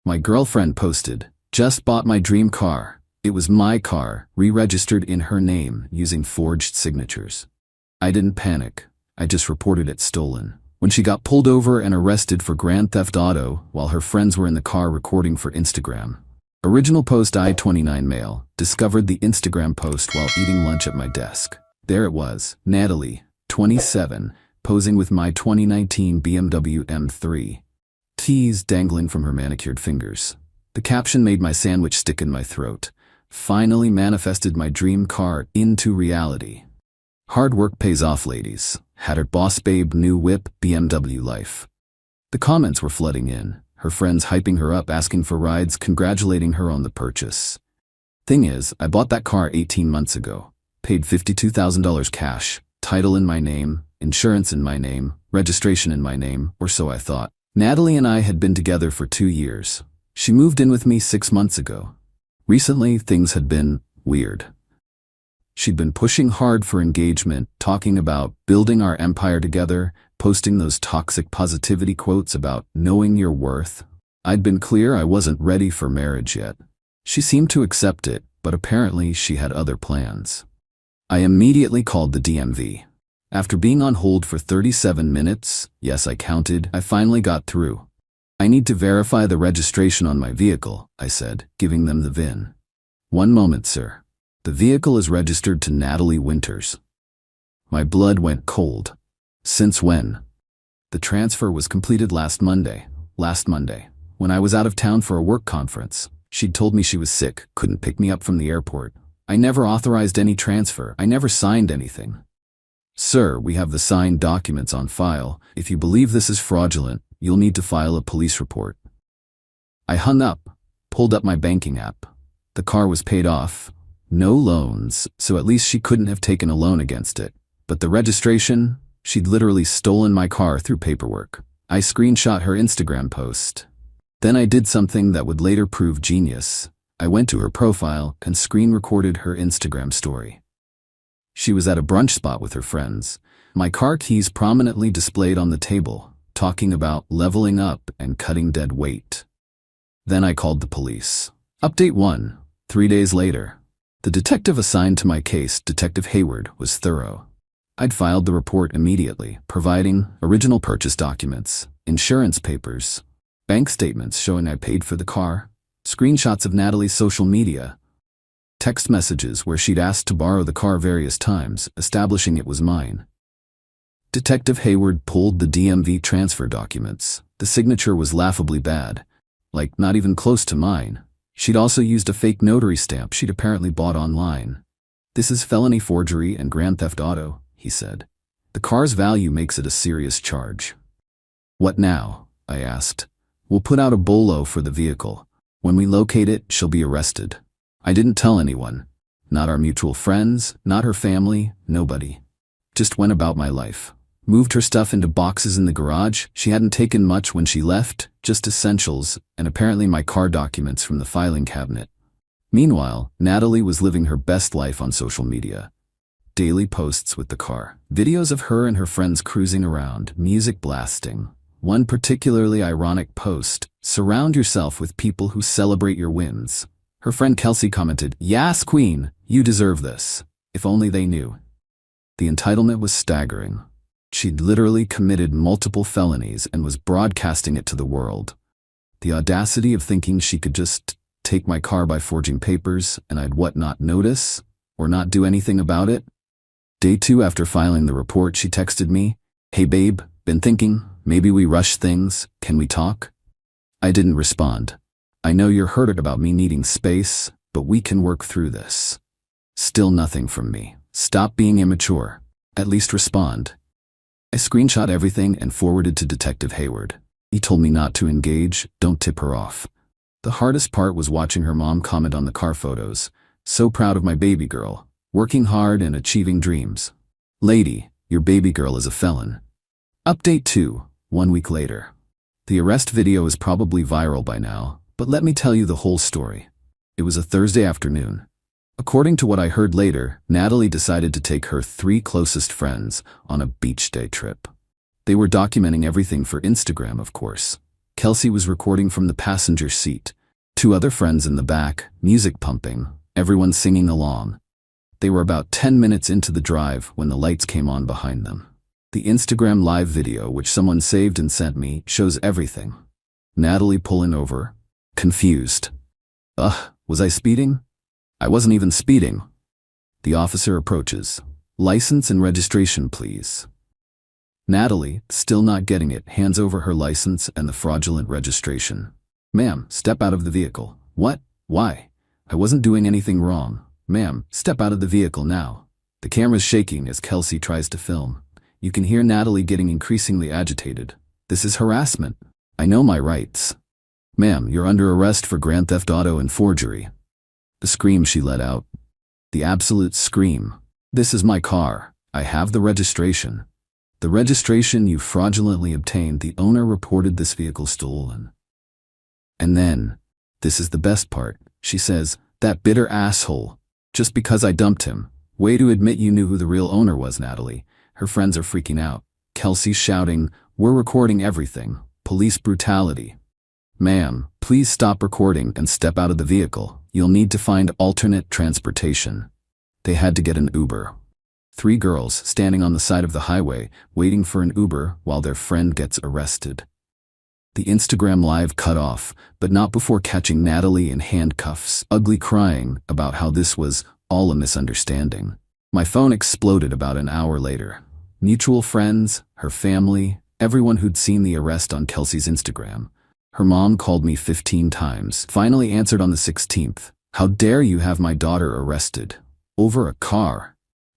My girlfriend posted, "Just bought my dream car." It was my car, re-registered in her name using forged signatures. I didn't panic. I just reported it stolen. When she got pulled over and arrested for Grand Theft Auto while her friends were in the car recording for Instagram. Original post I-29 male, discovered the Instagram post while eating lunch at my desk. There it was, Natalie, 27, posing with my 2019 BMW M3. Teas dangling from her manicured fingers. The caption made my sandwich stick in my throat. Finally manifested my dream car into reality. Hard work pays off, ladies. Had her boss babe new whip, BMW life. The comments were flooding in, her friends hyping her up, asking for rides, congratulating her on the purchase. Thing is, I bought that car 18 months ago. Paid $52,000 cash, title in my name, insurance in my name, registration in my name, or so I thought. Natalie and I had been together for 2 years. She moved in with me 6 months ago. Recently, things had been weird. She'd been pushing hard for engagement, talking about building our empire together, posting those toxic positivity quotes about knowing your worth. I'd been clear I wasn't ready for marriage yet. She seemed to accept it, but apparently she had other plans. I immediately called the DMV. After being on hold for 37 minutes, yes, I counted, I finally got through. "I need to verify the registration on my vehicle," I said, giving them the VIN. "One moment, sir. The vehicle is registered to Natalie Winters." My blood went cold. Since when? The transfer was completed last Monday, when I was out of town for a work conference. She'd told me she was sick, couldn't pick me up from the airport. I never authorized any transfer. I never signed anything. "Sir, we have the signed documents on file. If you believe this is fraudulent, you'll need to file a police report." I hung up, pulled up my banking app. The car was paid off. No loans, so at least she couldn't have taken a loan against it. But the registration? She'd literally stolen my car through paperwork. I screenshot her Instagram post. Then I did something that would later prove genius. I went to her profile and screen recorded her Instagram story. She was at a brunch spot with her friends. My car keys prominently displayed on the table, talking about leveling up and cutting dead weight. Then I called the police. Update 1. 3 days later. The detective assigned to my case, Detective Hayward, was thorough. I'd filed the report immediately, providing original purchase documents, insurance papers, bank statements showing I paid for the car, screenshots of Natalie's social media, text messages where she'd asked to borrow the car various times, establishing it was mine. Detective Hayward pulled the DMV transfer documents. The signature was laughably bad, like not even close to mine. She'd also used a fake notary stamp she'd apparently bought online. "This is felony forgery and Grand Theft Auto," he said. "The car's value makes it a serious charge." "What now?" I asked. "We'll put out a bolo for the vehicle. When we locate it, she'll be arrested." I didn't tell anyone. Not our mutual friends, not her family, nobody. Just went about my life. Moved her stuff into boxes in the garage. She hadn't taken much when she left, just essentials, and apparently my car documents from the filing cabinet. Meanwhile, Natalie was living her best life on social media. Daily posts with the car. Videos of her and her friends cruising around, music blasting. One particularly ironic post, "Surround yourself with people who celebrate your wins." Her friend Kelsey commented, "Yas, queen, you deserve this." If only they knew. The entitlement was staggering. She'd literally committed multiple felonies and was broadcasting it to the world. The audacity of thinking she could just take my car by forging papers and I'd not notice or not do anything about it. Day 2 after filing the report, she texted me, "Hey babe, been thinking, maybe we rush things, can we talk?" I didn't respond. "I know you're hurt about me needing space, but we can work through this." Still nothing from me. Stop being immature. At least respond. I screenshot everything and forwarded to Detective Hayward. He told me not to engage, don't tip her off. The hardest part was watching her mom comment on the car photos. "So proud of my baby girl, working hard and achieving dreams." Lady, your baby girl is a felon. Update 2, 1 week later. The arrest video is probably viral by now, but let me tell you the whole story. It was a Thursday afternoon. According to what I heard later, Natalie decided to take her 3 closest friends on a beach day trip. They were documenting everything for Instagram, of course. Qley was recording from the passenger seat. 2 other friends in the back, music pumping, everyone singing along. They were about 10 minutes into the drive when the lights came on behind them. The Instagram live video, which someone saved and sent me, shows everything. Natalie pulling over, confused. Was I speeding? I wasn't even speeding. The officer approaches. License and registration, please. Natalie, still not getting it, hands over her license and the fraudulent registration. Ma'am, step out of the vehicle. What? Why? I wasn't doing anything wrong. Ma'am, step out of the vehicle now. The camera's shaking as Qley tries to film. You can hear Natalie getting increasingly agitated. This is harassment. I know my rights. Ma'am, you're under arrest for grand theft auto and forgery. The scream she let out. The absolute scream. This is my car. I have the registration. The registration you fraudulently obtained. The owner reported this vehicle stolen. And then, this is the best part, she says, that bitter asshole. Just because I dumped him. Way to admit you knew who the real owner was, Natalie. Her friends are freaking out. Qley's shouting, we're recording everything. Police brutality. Ma'am, please stop recording and step out of the vehicle. You'll need to find alternate transportation. They had to get an Uber. 3 girls standing on the side of the highway, waiting for an Uber while their friend gets arrested. The Instagram live cut off, but not before catching Natalie in handcuffs, ugly crying about how this was all a misunderstanding. My phone exploded about an hour later. Mutual friends, her family, everyone who'd seen the arrest on Qley's Instagram. Her mom called me 15 times, finally answered on the 16th. How dare you have my daughter arrested? Over a car.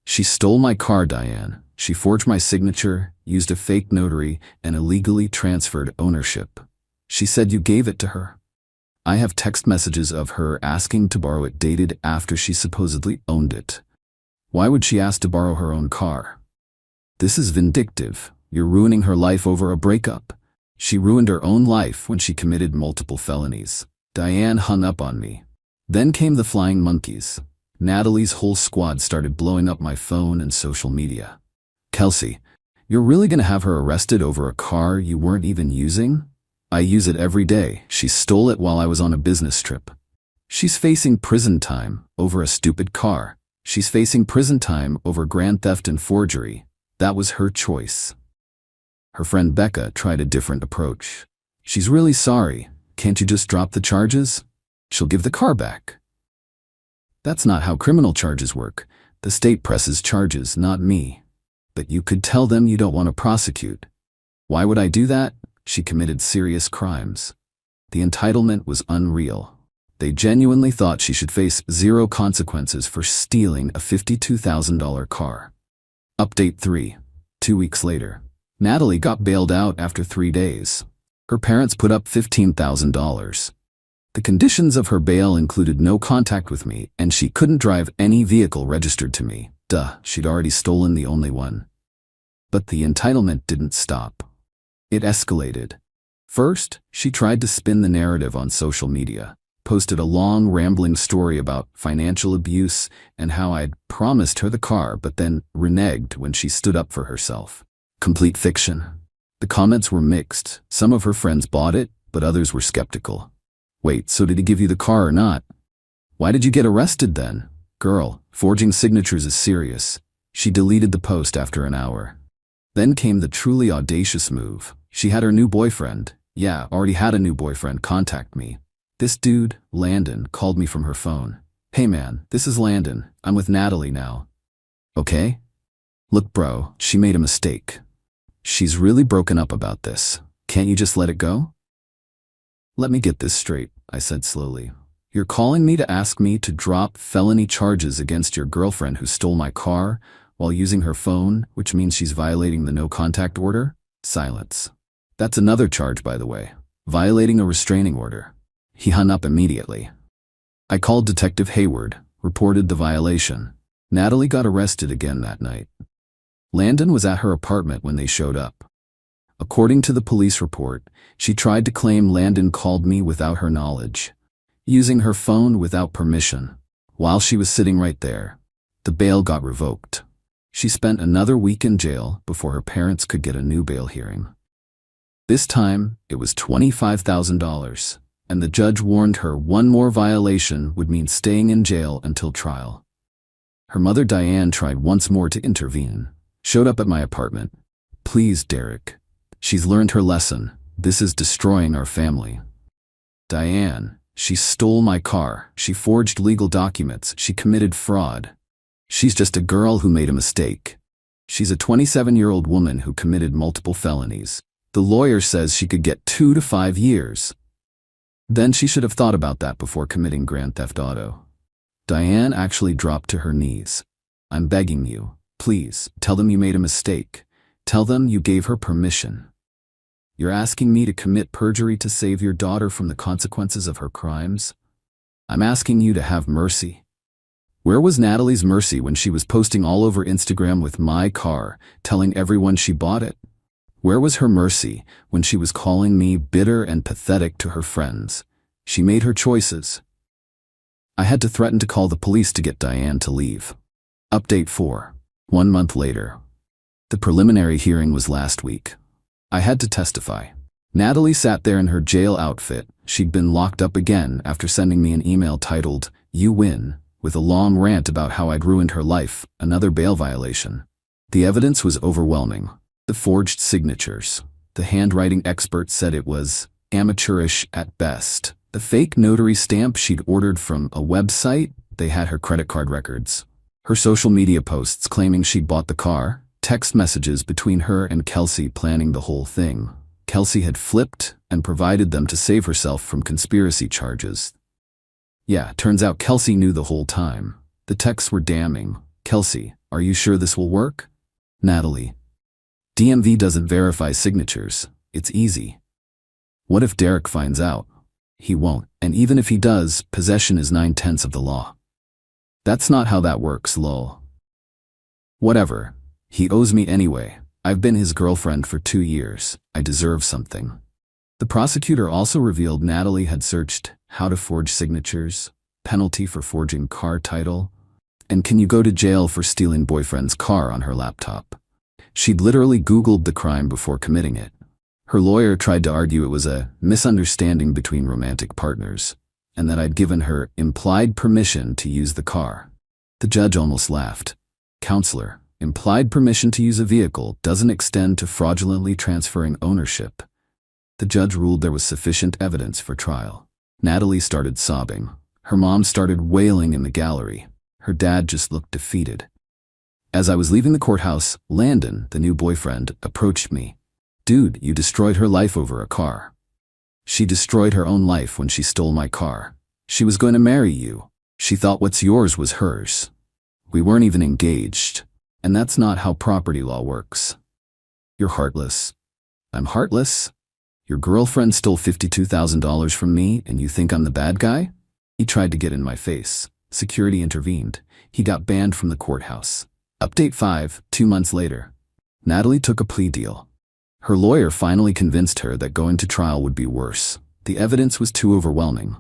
She stole my car, Diane. She forged my signature, used a fake notary, and illegally transferred ownership. She said you gave it to her. I have text messages of her asking to borrow it dated after she supposedly owned it. Why would she ask to borrow her own car? This is vindictive. You're ruining her life over a breakup. She ruined her own life when she committed multiple felonies. Diane hung up on me. Then came the flying monkeys. Natalie's whole squad started blowing up my phone and social media. Qley, you're really gonna have her arrested over a car you weren't even using? I use it every day. She stole it while I was on a business trip. She's facing prison time over a stupid car. She's facing prison time over grand theft and forgery. That was her choice. Her friend Becca tried a different approach. She's really sorry. Can't you just drop the charges? She'll give the car back. That's not how criminal charges work. The state presses charges, not me. But you could tell them you don't want to prosecute. Why would I do that? She committed serious crimes. The entitlement was unreal. They genuinely thought she should face 0 consequences for stealing a $52,000 car. Update 3. 2 weeks later. Natalie got bailed out after 3 days. Her parents put up $15,000. The conditions of her bail included no contact with me, and she couldn't drive any vehicle registered to me. Duh, she'd already stolen the only one. But the entitlement didn't stop. It escalated. First, she tried to spin the narrative on social media, posted a long, rambling story about financial abuse and how I'd promised her the car but then reneged when she stood up for herself. Complete fiction. The comments were mixed. Some of her friends bought it, but others were skeptical. Wait, so did he give you the car or not? Why did you get arrested then? Girl, forging signatures is serious. She deleted the post after an hour. Then came the truly audacious move. She had her new boyfriend, already had a new boyfriend, contact me. This dude, Landon, called me from her phone. Hey man, this is Landon. I'm with Natalie now. Okay? Look bro, she made a mistake. She's really broken up about this. Can't you just let it go? Let me get this straight, I said slowly. You're calling me to ask me to drop felony charges against your girlfriend who stole my car while using her phone, which means she's violating the no contact order? Silence. That's another charge, by the way. Violating a restraining order. He hung up immediately. I called Detective Hayward, reported the violation. Natalie got arrested again that night. Landon was at her apartment when they showed up. According to the police report, she tried to claim Landon called me without her knowledge, using her phone without permission. While she was sitting right there, the bail got revoked. She spent another week in jail before her parents could get a new bail hearing. This time, it was $25,000, and the judge warned her one more violation would mean staying in jail until trial. Her mother Diane tried once more to intervene, showed up at my apartment. "Please, Derek. She's learned her lesson. This is destroying our family." "Diane, she stole my car. She forged legal documents. She committed fraud. She's just a girl who made a mistake. She's a 27-year-old woman who committed multiple felonies. The lawyer says she could get 2 to 5 years. Then she should have thought about that before committing grand theft auto." Diane actually dropped to her knees. "I'm begging you, please, tell them you made a mistake. Tell them you gave her permission. You're asking me to commit perjury to save your daughter from the consequences of her crimes? I'm asking you to have mercy." Where was Natalie's mercy when she was posting all over Instagram with my car, telling everyone she bought it? Where was her mercy when she was calling me bitter and pathetic to her friends? She made her choices. I had to threaten to call the police to get Diane to leave. Update 4. 1 month later. The preliminary hearing was last week. I had to testify. Natalie sat there in her jail outfit. She'd been locked up again after sending me an email titled, "You win," with a long rant about how I'd ruined her life, another bail violation. The evidence was overwhelming. The forged signatures. The handwriting expert said it was amateurish at best. The fake notary stamp she'd ordered from a website. They had her credit card records. Her social media posts claiming she'd bought the car. Text messages between her and Qley planning the whole thing. Qley had flipped and provided them to save herself from conspiracy charges. Yeah, turns out Qley knew the whole time. The texts were damning. "Qley, are you sure this will work?" Natalie. "DMV doesn't verify signatures. It's easy." What if Derek finds out? He won't, and even if he does, possession is 9/10 of the law. That's not how that works, lol. Whatever. He owes me anyway. I've been his girlfriend for 2 years. I deserve something. The prosecutor also revealed Natalie had searched how to forge signatures, penalty for forging car title, and can you go to jail for stealing boyfriend's car on her laptop. She'd literally Googled the crime before committing it. Her lawyer tried to argue it was a misunderstanding between romantic partners, and that I'd given her implied permission to use the car. The judge almost laughed. "Counselor, implied permission to use a vehicle doesn't extend to fraudulently transferring ownership." The judge ruled there was sufficient evidence for trial. Natalie started sobbing. Her mom started wailing in the gallery. Her dad just looked defeated. As I was leaving the courthouse, Landon, the new boyfriend, approached me. "Dude, you destroyed her life over a car." "She destroyed her own life when she stole my car. She was going to marry you. She thought what's yours was hers. We weren't even engaged. And that's not how property law works." "You're heartless." "I'm heartless? Your girlfriend stole $52,000 from me and you think I'm the bad guy?" He tried to get in my face. Security intervened. He got banned from the courthouse. Update 5, 2 months later. Natalie took a plea deal. Her lawyer finally convinced her that going to trial would be worse. The evidence was too overwhelming.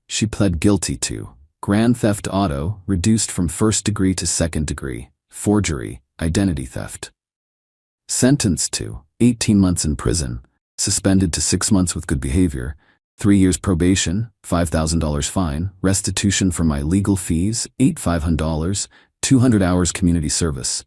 She pled guilty to grand theft auto, reduced from 1st degree to 2nd degree, forgery, identity theft. Sentenced to 18 months in prison, suspended to 6 months with good behavior, 3 years probation, $5,000 fine, restitution for my legal fees, $8,500, 200 hours community service.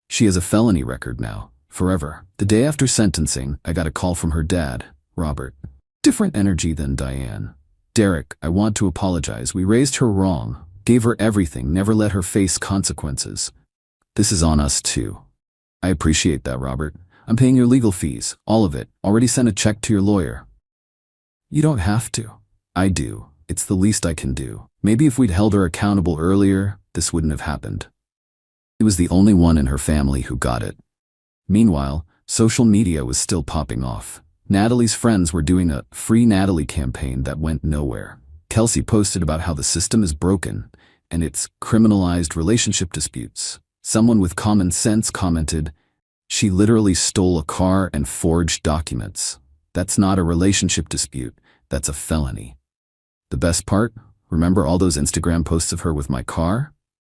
She has a felony record now, forever. The day after sentencing, I got a call from her dad, Robert. Different energy than Diane. "Derek, I want to apologize. We raised her wrong, gave her everything, never let her face consequences. This is on us too." "I appreciate that, Robert. I'm paying your legal fees, all of it. Already sent a check to your lawyer." "You don't have to." "I do. It's the least I can do. Maybe if we'd held her accountable earlier, this wouldn't have happened." He was the only one in her family who got it. Meanwhile, social media was still popping off. Natalie's friends were doing a Free Natalie campaign that went nowhere. Qley posted about how the system is broken, and it's criminalized relationship disputes. Someone with common sense commented, "She literally stole a car and forged documents. That's not a relationship dispute, that's a felony." The best part? Remember all those Instagram posts of her with my car?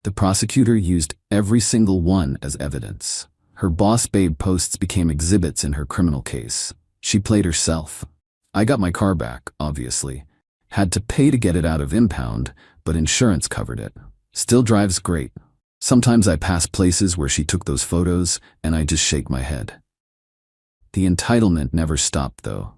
The prosecutor used every single one as evidence. Her boss babe posts became exhibits in her criminal case. She played herself. I got my car back, obviously. Had to pay to get it out of impound, but insurance covered it. Still drives great. Sometimes I pass places where she took those photos, and I just shake my head. The entitlement never stopped, though.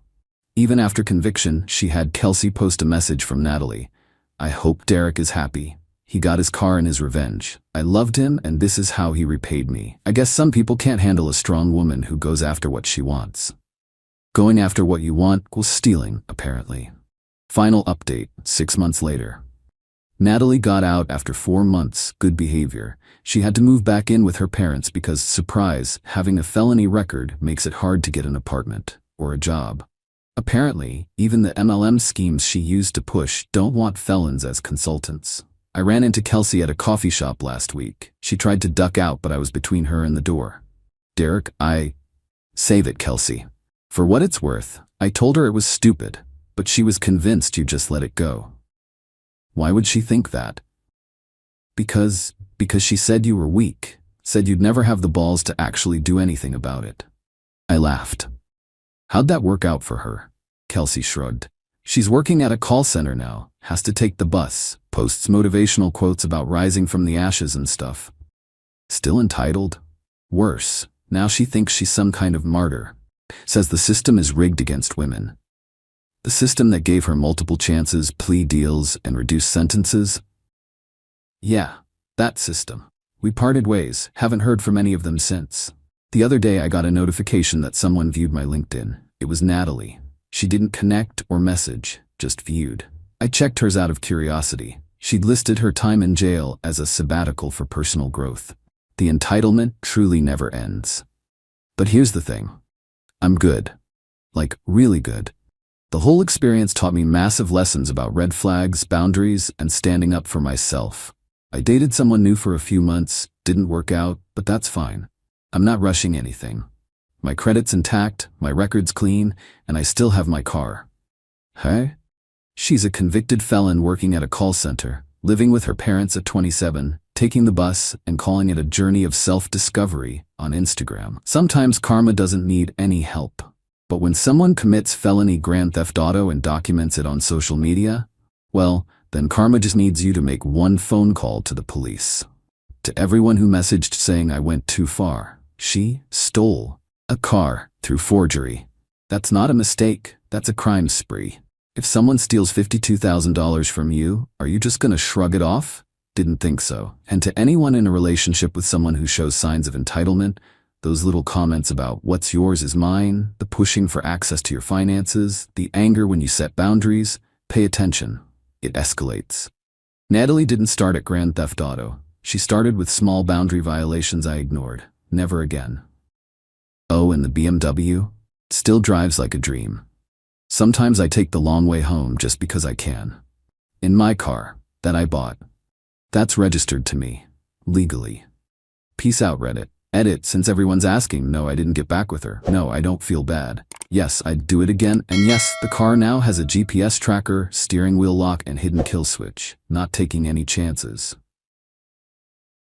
Even after conviction, she had Qley post a message from Natalie. "I hope Derek is happy. He got his car in his revenge. I loved him, and this is how he repaid me." I guess some people can't handle a strong woman who goes after what she wants. Going after what you want equals stealing, apparently. Final update, 6 months later. Natalie got out after 4 months, good behavior. She had to move back in with her parents because, surprise, having a felony record makes it hard to get an apartment or a job. Apparently, even the MLM schemes she used to push don't want felons as consultants. I ran into Qley at a coffee shop last week. She tried to duck out, but I was between her and the door. "Derek, Save it, Qley. For what it's worth, I told her it was stupid, but she was convinced you just let it go." Why would she think that? Because she said you were weak, said you'd never have the balls to actually do anything about it. I laughed. How'd that work out for her? Qley shrugged. She's working at a call center now, has to take the bus, posts motivational quotes about rising from the ashes and stuff. Still entitled? Worse, now she thinks she's some kind of martyr. Says the system is rigged against women. The system that gave her multiple chances, plea deals, and reduced sentences? Yeah, that system. We parted ways, haven't heard from any of them since. The other day I got a notification that someone viewed my LinkedIn. It was Natalie. She didn't connect or message, just viewed. I checked hers out of curiosity. She'd listed her time in jail as a sabbatical for personal growth. The entitlement truly never ends. But here's the thing. I'm good. Like, really good. The whole experience taught me massive lessons about red flags, boundaries, and standing up for myself. I dated someone new for a few months, didn't work out, but that's fine. I'm not rushing anything. My credit's intact, my record's clean, and I still have my car. Hey? She's a convicted felon working at a call center, living with her parents at 27, taking the bus, and calling it a journey of self-discovery on Instagram. Sometimes karma doesn't need any help. But when someone commits felony grand theft auto and documents it on social media, well, then karma just needs you to make one phone call to the police. To everyone who messaged saying I went too far, she stole a car through forgery. That's not a mistake, that's a crime spree. If someone steals $52,000 from you, are you just gonna shrug it off? Didn't think so. And to anyone in a relationship with someone who shows signs of entitlement, those little comments about what's yours is mine, the pushing for access to your finances, the anger when you set boundaries, pay attention. It escalates. Natalie didn't start at grand theft auto. She started with small boundary violations I ignored. Never again. Oh, and the BMW? Still drives like a dream. Sometimes I take the long way home just because I can. In my car, that I bought. That's registered to me. Legally. Peace out, Reddit. Edit, since everyone's asking. No, I didn't get back with her. No, I don't feel bad. Yes, I'd do it again. And yes, the car now has a GPS tracker, steering wheel lock, and hidden kill switch. Not taking any chances.